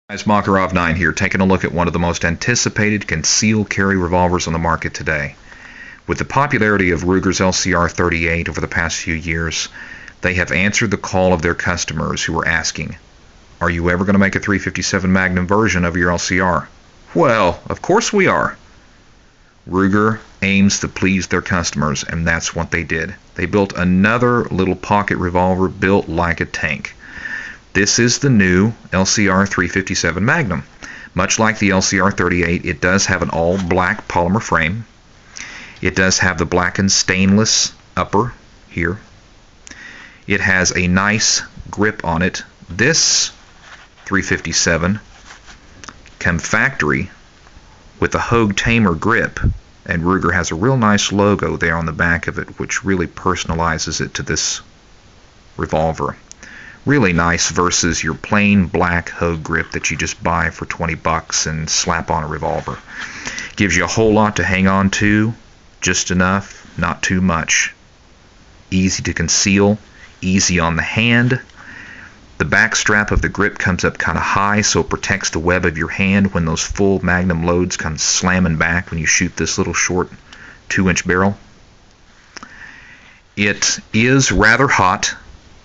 Guys, Makarov9 here, taking a look at one of the most anticipated concealed carry revolvers on the market today. With the popularity of Ruger's LCR 38 over the past few years, they have answered the call of their customers who were asking, "Are you ever going to make a 357 Magnum version of your LCR?" Well, of course we are. Ruger aims to please their customers, and that's what they did. They built another little pocket revolver built like a tank. This is the new LCR 357 Magnum. Much like the LCR 38, it does have an all-black polymer frame. It does have the blackened stainless upper here. It has a nice grip on it. This 357 comes factory with a Hogue Tamer grip, and Ruger has a real nice logo there on the back of it, which really personalizes it to this revolver. Really nice versus your plain black Hogue grip that you just buy for 20 bucks and slap on a revolver. Gives you a whole lot to hang on to, just enough, not too much. Easy to conceal, easy on the hand. The back strap of the grip comes up kind of high, so it protects the web of your hand when those full Magnum loads come slamming back when you shoot this little short 2-inch barrel. It is rather hot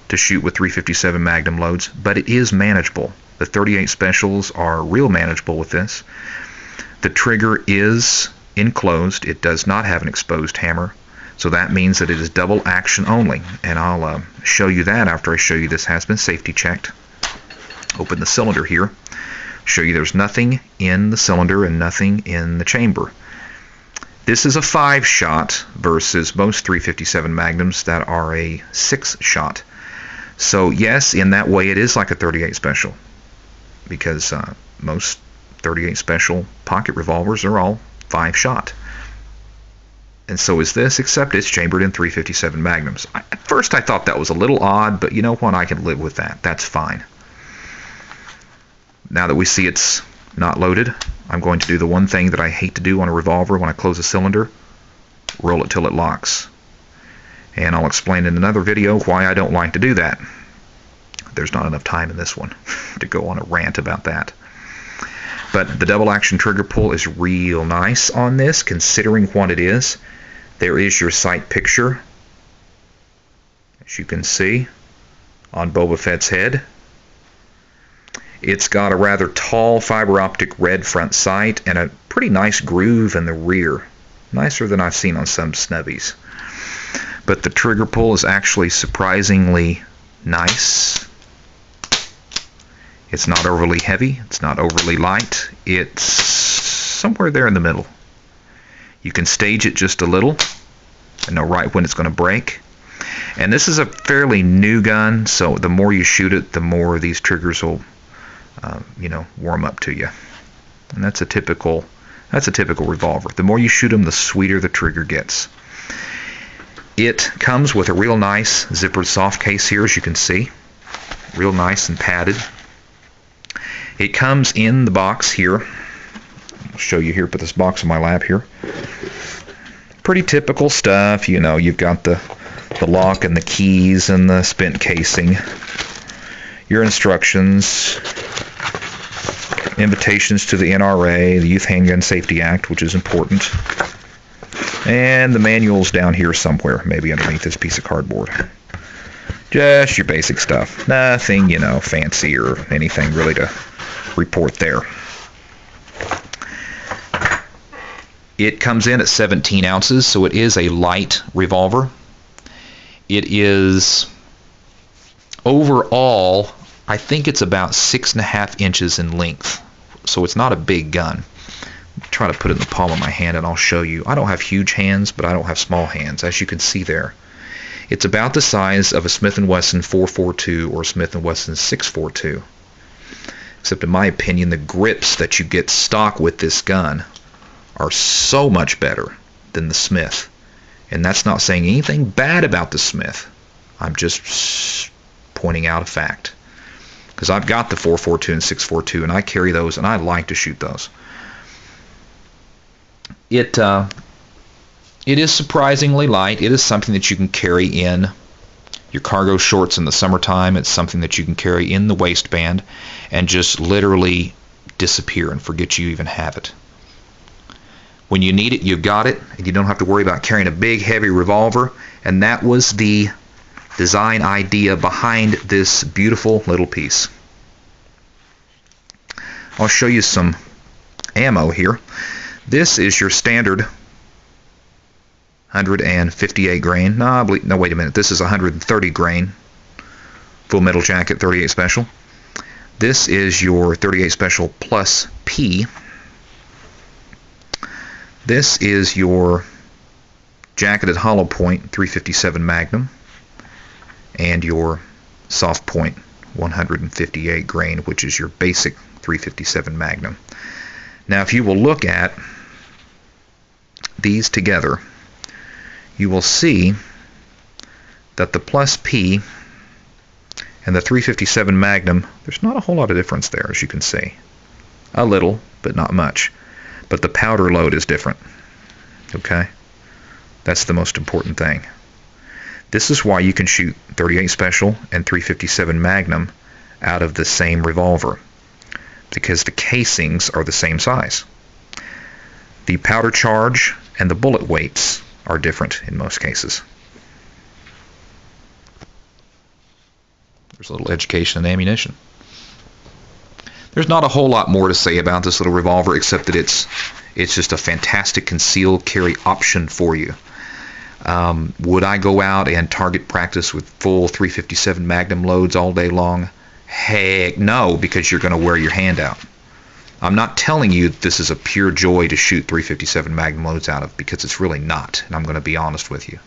to shoot with 357 Magnum loads, but it is manageable. The 38 specials are real manageable with this. The trigger is enclosed. It does not have an exposed hammer, so that means that it is double action only, and I'll show you that after I show you this has been safety checked. Open the cylinder here, show you there's nothing in the cylinder and nothing in the chamber. This is a 5-shot versus most 357 Magnums that are a 6-shot. So yes, in that way it is like a 38 special, because most 38 special pocket revolvers are all 5-shot. And so is this, except it's chambered in 357 Magnums. At first I thought that was a little odd, but you know what, I can live with that. That's fine. Now that we see it's not loaded, I'm going to do the one thing that I hate to do on a revolver when I close a cylinder: roll it till it locks. And I'll explain in another video why I don't like to do that. There's not enough time in this one to go on a rant about that. But the double action trigger pull is real nice on this, considering what it is. There is your sight picture, as you can see, on Boba Fett's head. It's got a rather tall fiber optic red front sight and a pretty nice groove in the rear. Nicer than I've seen on some snubbies. But the trigger pull is actually surprisingly nice. It's not overly heavy, it's not overly light, it's somewhere there in the middle. You can stage it just a little and know right when it's going to break. And this is a fairly new gun, so the more you shoot it, the more these triggers will warm up to you. And that's a typical revolver. The more you shoot them, the sweeter the trigger gets. It comes with a real nice zippered soft case here, as you can see. Real nice and padded. It comes in the box here. I'll show you here, put this box on my lap here. Pretty typical stuff, you know, you've got the lock and the keys and the spent casing. Your instructions, invitations to the NRA, the Youth Handgun Safety Act, which is important. And the manual's down here somewhere, maybe underneath this piece of cardboard. Just your basic stuff. Nothing, fancy or anything really to report there. It comes in at 17 ounces, so it is a light revolver. It is overall, I think it's about 6.5 inches in length, so it's not a big gun. Try to put it in the palm of my hand and I'll show you. I don't have huge hands, but I don't have small hands, as you can see there. It's about the size of a Smith & Wesson 442 or Smith & Wesson 642. Except in my opinion, the grips that you get stock with this gun are so much better than the Smith. And that's not saying anything bad about the Smith. I'm just pointing out a fact. Because I've got the 442 and 642 and I carry those and I like to shoot those. It is surprisingly light. It is something that you can carry in your cargo shorts in the summertime. It's something that you can carry in the waistband and just literally disappear and forget you even have it. When you need it, you've got it, and you don't have to worry about carrying a big, heavy revolver. And that was the design idea behind this beautiful little piece. I'll show you some ammo here. This is your standard 158 grain. No, wait a minute. This is 130 grain Full Metal Jacket 38 Special. This is your 38 Special Plus P. This is your jacketed hollow point 357 Magnum and your soft point 158 grain, which is your basic 357 Magnum. Now, if you will look at these together, you will see that the Plus P and the 357 Magnum, there's not a whole lot of difference there, as you can see. A little, but not much. But the powder load is different. Okay? That's the most important thing. This is why you can shoot 38 Special and 357 Magnum out of the same revolver, because the casings are the same size. The powder charge and the bullet weights are different in most cases. There's a little education in ammunition. There's not a whole lot more to say about this little revolver except that it's just a fantastic concealed carry option for you. Would I go out and target practice with full 357 Magnum loads all day long? Heck no, because you're going to wear your hand out. I'm not telling you this is a pure joy to shoot 357 Magnum loads out of, because it's really not, and I'm going to be honest with you.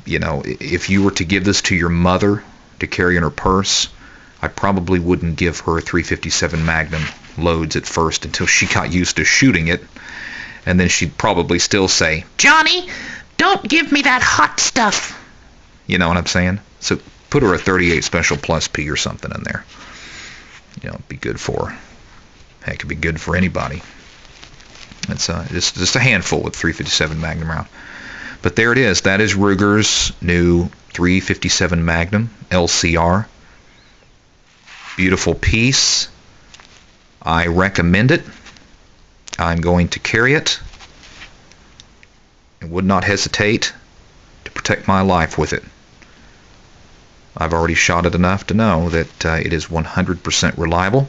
You know, if you were to give this to your mother to carry in her purse, I probably wouldn't give her 357 Magnum loads at first until she got used to shooting it, and then she'd probably still say, "Johnny, don't give me that hot stuff." You know what I'm saying? So put her a 38 Special Plus P or something in there. You know, it'd be good for her. Heck, it'd be good for anybody. It's just a handful with 357 Magnum round. But there it is. That is Ruger's new 357 Magnum LCR. Beautiful piece. I recommend it. I'm going to carry it. I would not hesitate to protect my life with it. I've already shot it enough to know that it is 100% reliable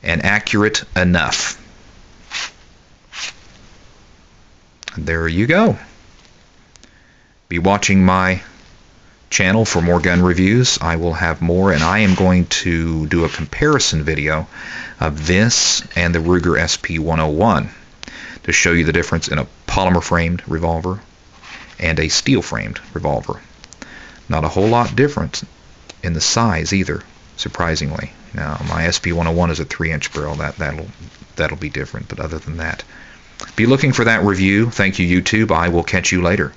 and accurate enough. And there you go. Be watching my channel for more gun reviews. I will have more, and I am going to do a comparison video of this and the Ruger SP101 to show you the difference in a polymer framed revolver and a steel framed revolver. Not a whole lot different in the size either, surprisingly. Now, my SP101 is a 3-inch barrel. That'll be different, but other than that, be looking for that review. Thank you, YouTube. I will catch you later.